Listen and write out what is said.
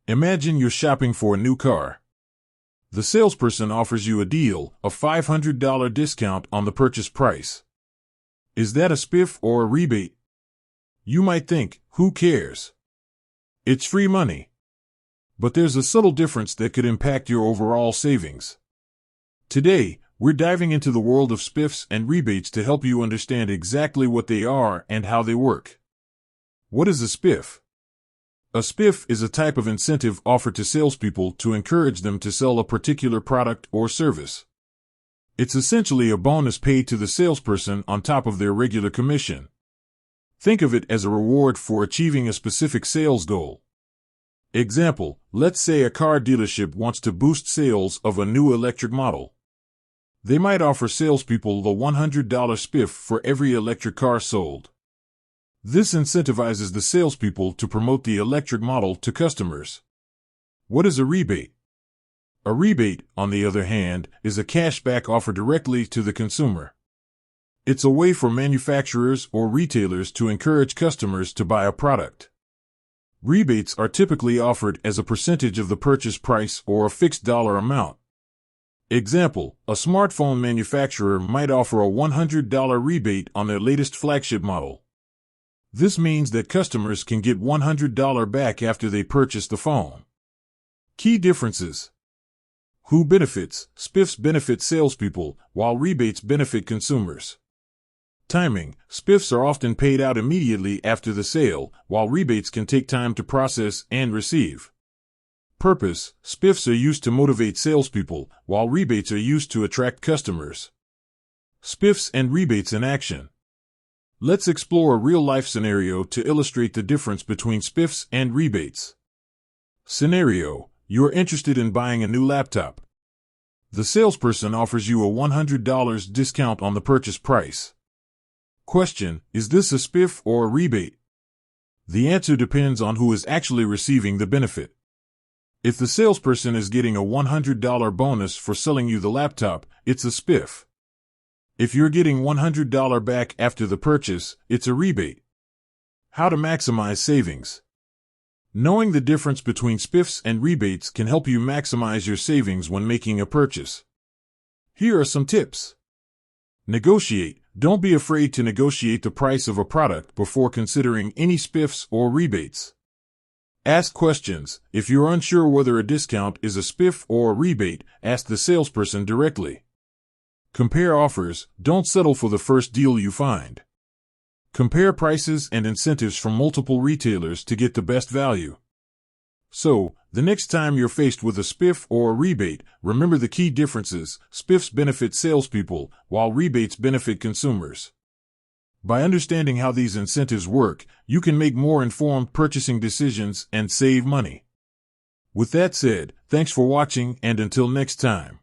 Imagine you're shopping for a new car. The salesperson offers you a deal, a $500 discount on the purchase price. Is that a spiff or a rebate? You might think, who cares? It's free money. But there's a subtle difference that could impact your overall savings. Today, we're diving into the world of spiffs and rebates to help you understand exactly what they are and how they work. What is a spiff? A spiff is a type of incentive offered to salespeople to encourage them to sell a particular product or service. It's essentially a bonus paid to the salesperson on top of their regular commission. Think of it as a reward for achieving a specific sales goal. Example, let's say a car dealership wants to boost sales of a new electric model. They might offer salespeople a $100 spiff for every electric car sold. This incentivizes the salespeople to promote the electric model to customers. What is a rebate? A rebate, on the other hand, is a cashback offered directly to the consumer. It's a way for manufacturers or retailers to encourage customers to buy a product. Rebates are typically offered as a percentage of the purchase price or a fixed dollar amount. Example, a smartphone manufacturer might offer a $100 rebate on their latest flagship model. This means that customers can get $100 back after they purchase the phone. Key differences. Who benefits? Spiffs benefit salespeople, while rebates benefit consumers. Timing. Spiffs are often paid out immediately after the sale, while rebates can take time to process and receive. Purpose. Spiffs are used to motivate salespeople, while rebates are used to attract customers. Spiffs and rebates in action. Let's explore a real-life scenario to illustrate the difference between spiffs and rebates. Scenario: you're interested in buying a new laptop. The salesperson offers you a $100 discount on the purchase price. Question: is this a spiff or a rebate? The answer depends on who is actually receiving the benefit. If the salesperson is getting a $100 bonus for selling you the laptop, it's a spiff. If you're getting $100 back after the purchase, it's a rebate. How to maximize savings. Knowing the difference between spiffs and rebates can help you maximize your savings when making a purchase. Here are some tips. Negotiate. Don't be afraid to negotiate the price of a product before considering any spiffs or rebates. Ask questions. If you're unsure whether a discount is a spiff or a rebate, ask the salesperson directly. Compare offers. Don't settle for the first deal you find. Compare prices and incentives from multiple retailers to get the best value. So, the next time you're faced with a spiff or a rebate, remember the key differences. Spiffs benefit salespeople, while rebates benefit consumers. By understanding how these incentives work, you can make more informed purchasing decisions and save money. With that said, thanks for watching, and until next time.